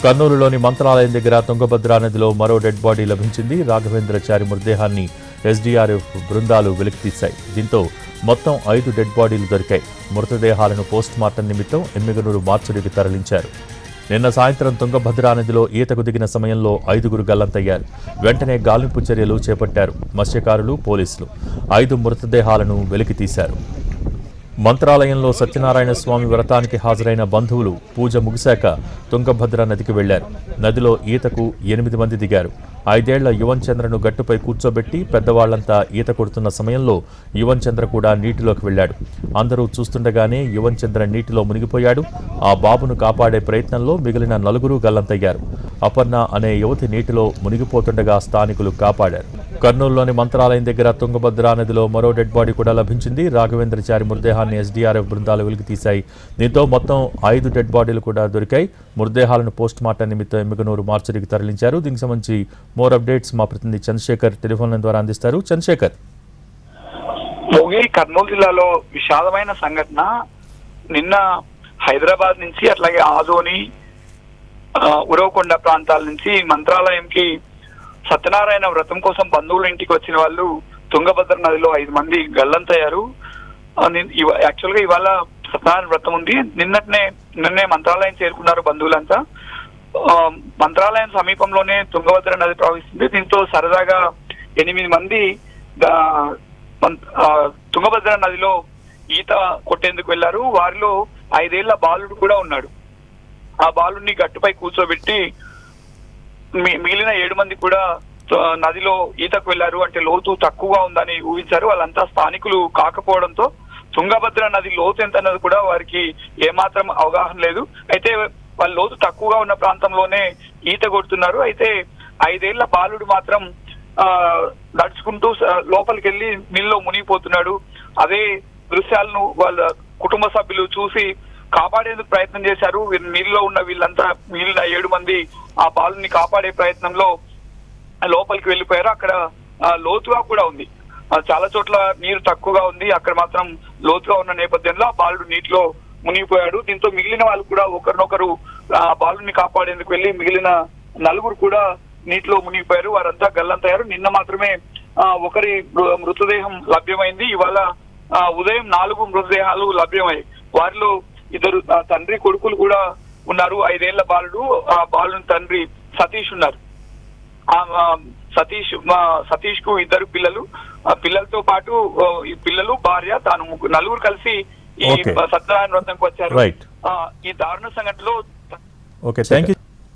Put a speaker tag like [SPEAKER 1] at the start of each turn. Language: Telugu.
[SPEAKER 1] కర్నూలులోని మంత్రాలయం దగ్గర తుంగభద్రా నదిలో మరో డెడ్ బాడీ లభించింది. రాఘవేంద్రచారి మృతదేహాన్ని ఎస్డీఆర్ఎఫ్ బృందాలు వెలికితీశాయి. దీంతో మొత్తం 5 డెడ్ బాడీలు దొరికాయి. మృతదేహాలను పోస్టుమార్టం నిమిత్తం ఎమ్మిగనూరు మార్చురికి తరలించారు. నిన్న సాయంత్రం తుంగభద్రా నదిలో ఈతకు దిగిన సమయంలో 5గురు గల్లంతయ్యారు. వెంటనే గాలింపు చర్యలు చేపట్టారు మత్స్యకారులు, పోలీసులు. 5 మృతదేహాలను వెలికితీశారు. మంత్రాలయంలో సత్యనారాయణ స్వామి వ్రతానికి హాజరైన బంధువులు పూజ ముగిశాక తుంగభద్ర నదికి వెళ్లారు. నదిలో ఈతకు 8 మంది దిగారు. 5 ఏళ్ల యువన్ చంద్రను గట్టుపై కూర్చోబెట్టి పెద్దవాళ్లంతా ఈత కొడుతున్న సమయంలో యువన్ చంద్ర కూడా నీటిలోకి వెళ్లాడు. అందరూ చూస్తుండగానే యువన్ చంద్ర నీటిలో మునిగిపోయాడు. ఆ బాబును కాపాడే ప్రయత్నంలో మిగిలిన 4 గల్లంతయ్యారు. అపర్ణ అనే యువతి నీటిలో మునిగిపోతుండగా స్థానికులు కాపాడారు. కర్నూలులోని మంత్రాలయం దగ్గర తుంగభద్రా నదిలో మరో డెడ్ బాడీ కూడా లభించింది. రాఘవేంద్రచారి మృతదేహాన్ని ఎస్డీఆర్ఎఫ్ బృందాలు వెలికి తీశాయి. దీంతో మొత్తం 5 డెడ్ బాడీలు కూడా దొరికాయి. మృతదేహాలను పోస్టుమార్టం నిమిత్తం ఎమ్మిగనూరు మార్చురికి తరలించారు. దీనికి సంబంధించి మోర్ అప్డేట్స్ మా ప్రతినిధి చంద్రశేఖర్ టెలిఫోన్ ద్వారా అందిస్తారు. చంద్రశేఖర్,
[SPEAKER 2] కర్నూలు జిల్లాలో విషాదమైన సంఘటన. నిన్న హైదరాబాద్ నుంచి అట్లాగే ఆదోని, ఉరవకొండ ప్రాంతాల నుంచి మంత్రాలయంకి సత్యనారాయణ వ్రతం కోసం బంధువుల ఇంటికి వచ్చిన వాళ్ళు తుంగభద్ర నదిలో 5 మంది గల్లంతయ్యారు. యాక్చువల్ గా ఇవాళ సత్యనారాయణ వ్రతం ఉంది. నిన్నే మంత్రాలయం చేరుకున్నారు బంధువులంతా. మంత్రాలయం సమీపంలోనే తుంగభద్ర నది ప్రవహిస్తుంది. దీంతో సరదాగా 8 మంది తుంగభద్ర నదిలో ఈత కొట్టేందుకు వెళ్లారు. వారిలో 5 ఏళ్ల బాలుడు కూడా ఉన్నాడు. ఆ బాలుడిని గట్టుపై కూర్చోబెట్టి మిగిలిన 7 మంది కూడా నదిలో ఈతకు వెళ్లారు. అంటే లోతు తక్కువగా ఉందని ఊహించారు. వాళ్ళంతా స్థానికులు కాకపోవడంతో తుంగభద్ర నది లోతు ఎంత అన్నది కూడా వారికి ఏమాత్రం అవగాహన లేదు. అయితే వాళ్ళు లోతు తక్కువగా ఉన్న ప్రాంతంలోనే ఈత కొడుతున్నారు. అయితే 5 ఏళ్ల బాలుడు మాత్రం నడుచుకుంటూ లోపలికి వెళ్లి నీళ్ళలో మునిగిపోతున్నాడు. అదే దృశ్యాలను వాళ్ళ కుటుంబ సభ్యులు చూసి కాపాడేందుకు ప్రయత్నం చేశారు. నీళ్ళలో ఉన్న వీళ్ళంతా మిగిలిన 7 మంది ఆ బాలుని కాపాడే ప్రయత్నంలో లోపలికి వెళ్లిపోయారు. అక్కడ లోతుగా కూడా ఉంది. చాలా చోట్ల నీరు తక్కువగా ఉంది. అక్కడ మాత్రం లోతుగా ఉన్న నేపథ్యంలో ఆ బాలుడు నీటిలో మునిగిపోయాడు. దీంతో మిగిలిన వాళ్ళు కూడా ఒకరినొకరు ఆ బాలుని కాపాడేందుకు వెళ్లి మిగిలిన 4 కూడా నీటిలో మునిగిపోయారు. వారంతా గల్లంతయ్యారు. నిన్న మాత్రమే ఒకరి మృతదేహం లభ్యమైంది. ఇవాళ ఉదయం 4 మృతదేహాలు లభ్యమయ్యాయి. వారిలో 2 తండ్రి కొడుకులు కూడా ఉన్నారు. 5 ఏళ్ల బాలుడు, ఆ బాలుని తండ్రి సతీష్ ఉన్నారు. సతీష్ కు 2 పిల్లలు. ఆ పిల్లలతో పాటు ఈ పిల్లలు, భార్య, తాను 4 కలిసి ఈ సత్యనారాయణ వ్రతంకి వచ్చారు. ఈ దారుణ సంఘటనలో